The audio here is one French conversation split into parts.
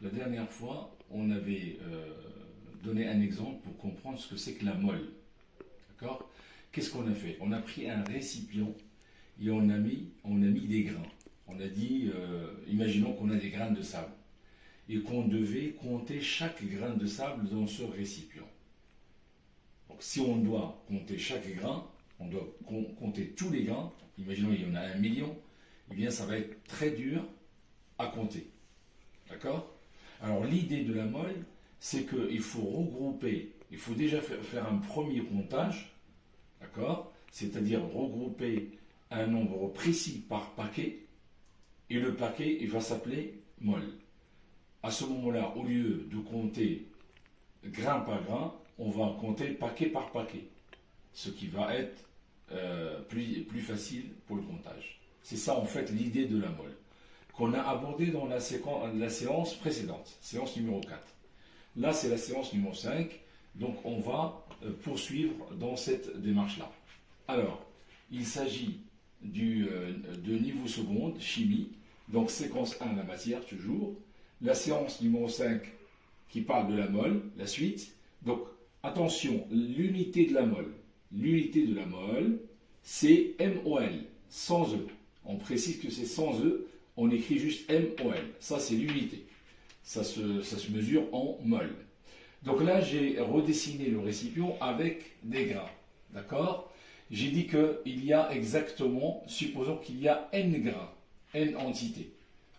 La dernière fois, on avait donné un exemple pour comprendre ce que c'est que la molle. D'accord? Qu'est-ce qu'on a fait? On a pris un récipient et on a mis des grains. On a dit, imaginons qu'on a des grains de sable et qu'on devait compter chaque grain de sable dans ce récipient. Donc, si on doit compter chaque grain, on doit compter tous les grains. Imaginons qu'il y en a 1 million. Eh bien, ça va être très dur à compter. D'accord? Alors, l'idée de la molle, c'est qu'il faut regrouper, il faut déjà faire un premier comptage, d'accord? C'est-à-dire regrouper un nombre précis par paquet, et le paquet, il va s'appeler molle. À ce moment-là, au lieu de compter grain par grain, on va compter paquet par paquet, ce qui va être plus facile pour le comptage. C'est ça en fait l'idée de la molle, qu'on a abordé dans la séance précédente, séance numéro 4. Là, c'est la séance numéro 5, donc on va poursuivre dans cette démarche-là. Alors, il s'agit de niveau seconde, chimie, donc séquence 1, la matière, toujours. La séance numéro 5 qui parle de la molle, la suite. Donc, attention, l'unité de la molle. L'unité de la molle, c'est MOL, sans E. On précise que c'est sans E, on écrit juste MOL. Ça, c'est l'unité. Ça se mesure en mol. Donc là, j'ai redessiné le récipient avec des grains. D'accord? J'ai dit qu'il y a exactement, supposons qu'il y a N grains, N entités.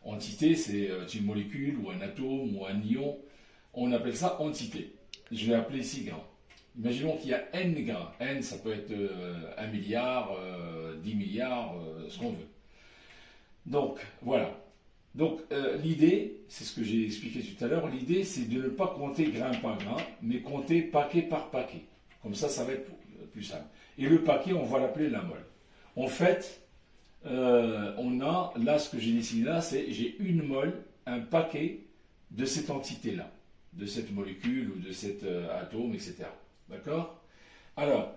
Entité, c'est une molécule ou un atome ou un ion. On appelle ça entité. Je l'ai appelé ici grains. Imaginons qu'il y a N grains. N, ça peut être 1 milliard, 10 milliards, ce qu'on veut. Donc, voilà. Donc, l'idée, c'est ce que j'ai expliqué tout à l'heure, l'idée, c'est de ne pas compter grain par grain, mais compter paquet par paquet. Comme ça va être plus simple. Et le paquet, on va l'appeler la molle. En fait, on a, là, ce que j'ai décidé là, c'est j'ai une molle, un paquet de cette entité-là, de cette molécule ou de cet atome, etc. D'accord? Alors,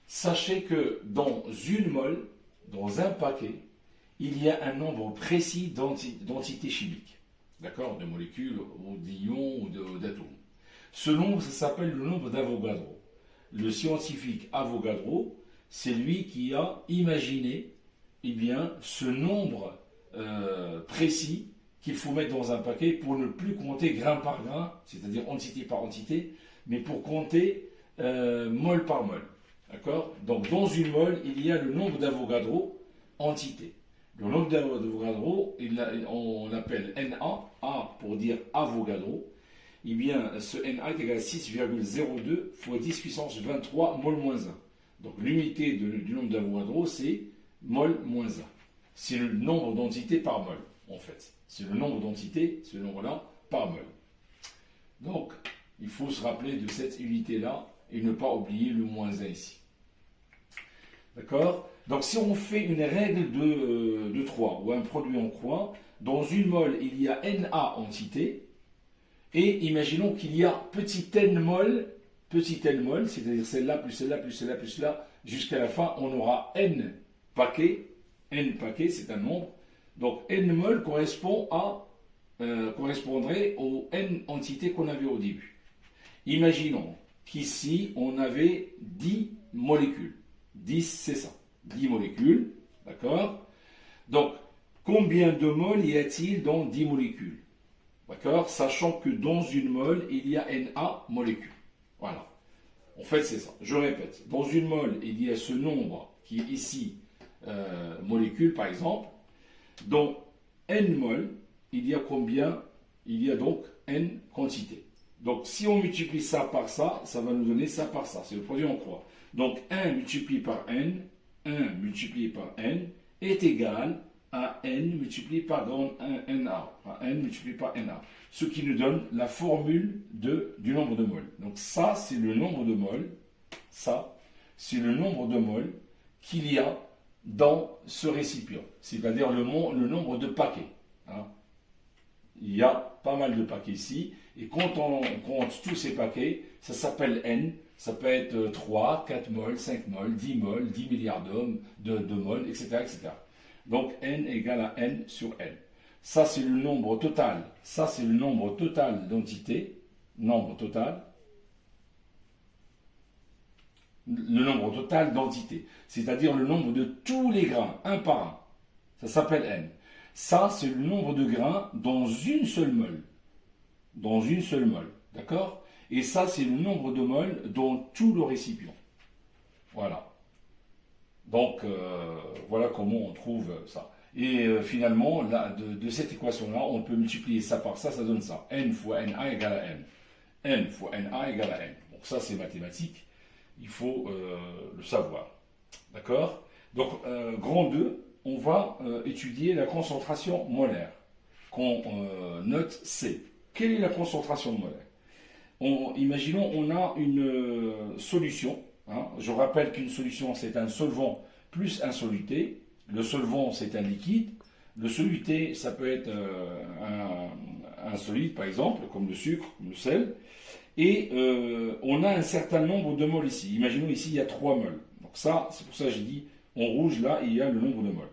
sachez que dans une molle, dans un paquet, il y a un nombre précis d'entités chimiques, d'accord, de molécules ou d'ions ou d'atomes. Ce nombre, ça s'appelle le nombre d'Avogadro. Le scientifique Avogadro, c'est lui qui a imaginé ce nombre précis qu'il faut mettre dans un paquet pour ne plus compter grain par grain, c'est-à-dire entité par entité, mais pour compter mol par mol. D'accord? Donc dans une mole, il y a le nombre d'Avogadro entités. Le nombre d'Avogadro, on l'appelle Na, A pour dire Avogadro. Eh bien, ce Na est égal à 6,02 fois 10 puissance 23 mol moins 1. Donc l'unité du nombre d'Avogadro, c'est mol moins 1. C'est le nombre d'entités par mol, en fait. C'est le nombre d'entités, ce nombre-là, par mol. Donc, il faut se rappeler de cette unité-là et ne pas oublier le moins 1 ici. D'accord? Donc, si on fait une règle de 3 ou un produit en croix, dans une mole, il y a Na entités, et imaginons qu'il y a petit n mol, c'est-à-dire celle-là, plus celle-là, plus celle-là, plus celle-là, jusqu'à la fin, on aura n paquets, c'est un nombre, donc n mol correspondrait aux n entités qu'on avait au début. Imaginons qu'ici, on avait 10 molécules. 10, c'est ça. 10 molécules, d'accord? Donc, combien de moles y a-t-il dans 10 molécules? D'accord? Sachant que dans une mole, il y a Na molécules. Voilà. En fait, c'est ça. Je répète. Dans une mole, il y a ce nombre qui est ici, molécules par exemple. Dans N mol, il y a combien? Il y a donc N quantités. Donc, si on multiplie ça par ça, ça va nous donner ça par ça. C'est le produit en croix. Donc, 1 multiplié par N, 1 multiplié par N est égal à N multiplié par Na, à N multiplié par Na. Ce qui nous donne la formule du nombre de moles. Donc, ça, c'est le nombre de moles. Ça, c'est le nombre de moles qu'il y a dans ce récipient. C'est-à-dire le nombre de paquets. Hein. Il y a pas mal de paquets ici. Et quand on compte tous ces paquets, ça s'appelle N. Ça peut être 3, 4 moles, 5 moles, 10 moles, 10 milliards de moles, etc., etc. Donc N égale à N sur N. Ça, c'est le nombre total. Ça, c'est le nombre total d'entités. Nombre total. Le nombre total d'entités. C'est-à-dire le nombre de tous les grains, un par un. Ça s'appelle n. Ça, c'est le nombre de grains dans une seule mole. Dans une seule mole. D'accord? Et ça, c'est le nombre de moles dans tout le récipient. Voilà. Donc, voilà comment on trouve ça. Et finalement, là, de cette équation-là, on peut multiplier ça par ça, ça donne ça. N fois Na égale à n. N fois Na égale à n. Bon, ça, c'est mathématique. Il faut le savoir. D'accord? Donc, grand 2, on va étudier la concentration molaire, qu'on note C. Quelle est la concentration molaire? Imaginons, on a une solution. Hein. Je rappelle qu'une solution, c'est un solvant plus un soluté. Le solvant, c'est un liquide. Le soluté, ça peut être un solide, par exemple, comme le sucre, comme le sel. Et on a un certain nombre de moles ici. Imaginons ici, il y a 3 moles. Donc ça, c'est pour ça que j'ai dit, en rouge, là, il y a le nombre de moles.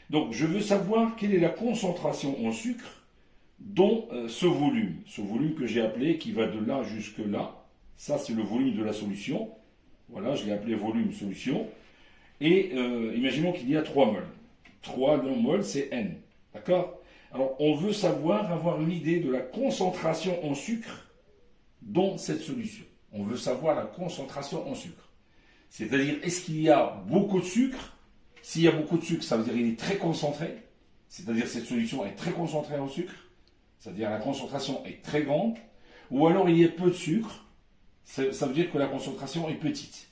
Donc, je veux savoir quelle est la concentration en sucre dans ce volume. Ce volume que j'ai appelé, qui va de là jusque là. Ça, c'est le volume de la solution. Voilà, je l'ai appelé volume solution. Et imaginons qu'il y a 3 moles. 3 moles, c'est N. D'accord? Alors, on veut savoir, avoir une idée de la concentration en sucre dans cette solution. On veut savoir la concentration en sucre. C'est-à-dire, est-ce qu'il y a beaucoup de sucre? S'il y a beaucoup de sucre, ça veut dire qu'il est très concentré. C'est-à-dire, cette solution est très concentrée en sucre. C'est-à-dire, la concentration est très grande. Ou alors, il y a peu de sucre. Ça veut dire que la concentration est petite.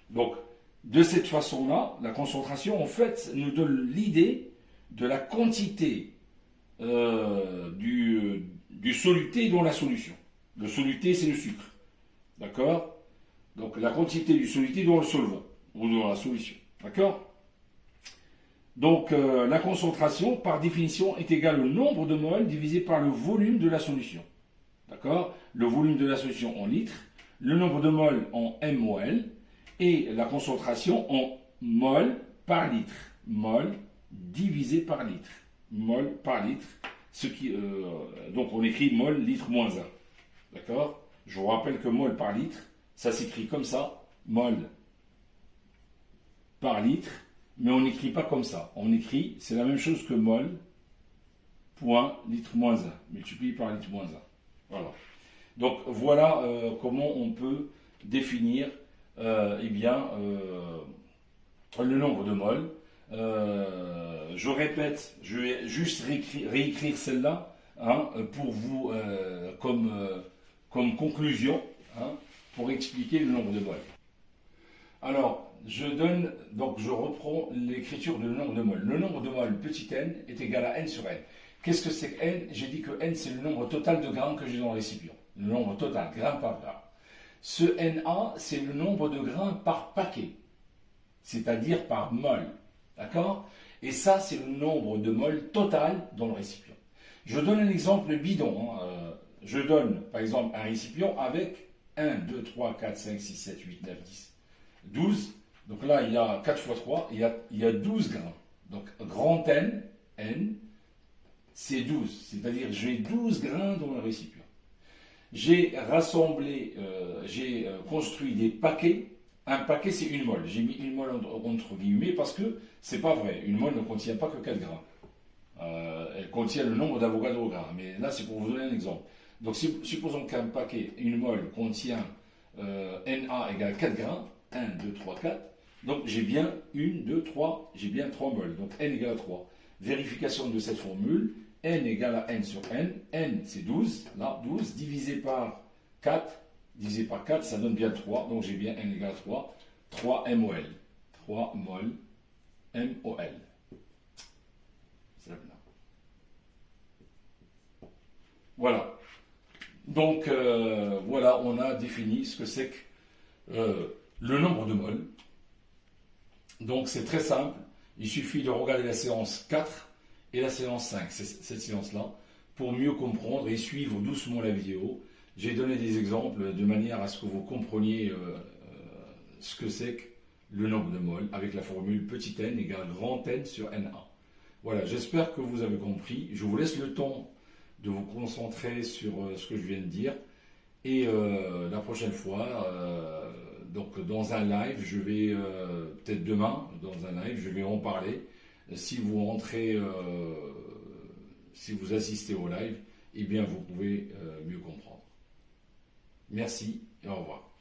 Donc, de cette façon-là, la concentration, en fait, nous donne l'idée de la quantité du soluté dans la solution. Le soluté, c'est le sucre. D'accord? Donc, la quantité du soluté dans le solvant, ou dans la solution. D'accord? Donc, la concentration, par définition, est égale au nombre de moles divisé par le volume de la solution. D'accord? Le volume de la solution en litres, le nombre de moles en mol, et la concentration en mol par litre. Mol divisé par litre. Mol par litre. Donc on écrit mol litre moins 1. D'accord? Je vous rappelle que mol par litre, ça s'écrit comme ça. Mol par litre. Mais on n'écrit pas comme ça. On écrit, c'est la même chose que mol, point litre moins 1. Multiplié par litre moins 1. Voilà. Donc voilà comment on peut définir le nombre de moles. Je répète, je vais juste réécrire celle-là hein, pour vous comme conclusion hein, pour expliquer le nombre de moles. Alors, je reprends l'écriture du nombre de moles. Le nombre de moles petit n est égal à n sur n. Qu'est-ce que c'est que n? J'ai dit que n c'est le nombre total de grains que j'ai dans le récipient. Le nombre total, grain par grain. Ce Na, c'est le nombre de grains par paquet, c'est-à-dire par mol. D'accord? Et ça, c'est le nombre de moles total dans le récipient. Je donne un exemple bidon. Je donne, par exemple, un récipient avec 1, 2, 3, 4, 5, 6, 7, 8, 9, 10, 12. Donc là, il y a 4 fois 3, il y a 12 grains. Donc, grand N, N, c'est 12. C'est-à-dire, j'ai 12 grains dans le récipient. J'ai rassemblé, j'ai construit des paquets. Un paquet, c'est une mole. J'ai mis une mole entre guillemets parce que c'est pas vrai. Une mole ne contient pas que 4 grains. Elle contient le nombre d'Avogadro grains. Mais là, c'est pour vous donner un exemple. Donc, supposons qu'un paquet, une mole, contient Na égale 4 grains. 1, 2, 3, 4. Donc, j'ai bien 1, 2, 3. J'ai bien 3 moles. Donc, N égale à 3. Vérification de cette formule. N égale à N sur N. N, c'est 12. Là, 12 divisé par 4. Divisé par 4, ça donne bien 3. Donc, j'ai bien N égale à 3. 3 MOL. 3 mol MOL. C'est là. Voilà. Donc, voilà, on a défini ce que c'est que le nombre de moles. Donc, c'est très simple. Il suffit de regarder la séance 4 et la séance 5, cette séance-là, pour mieux comprendre et suivre doucement la vidéo. J'ai donné des exemples de manière à ce que vous compreniez ce que c'est que le nombre de moles avec la formule petit n égale grand N sur Na. Voilà, j'espère que vous avez compris. Je vous laisse le temps de vous concentrer sur ce que je viens de dire. Et la prochaine fois, donc dans un live, je vais, peut-être demain, dans un live, je vais en parler. Si vous rentrez, si vous assistez au live, eh bien vous pouvez mieux comprendre. Merci et au revoir.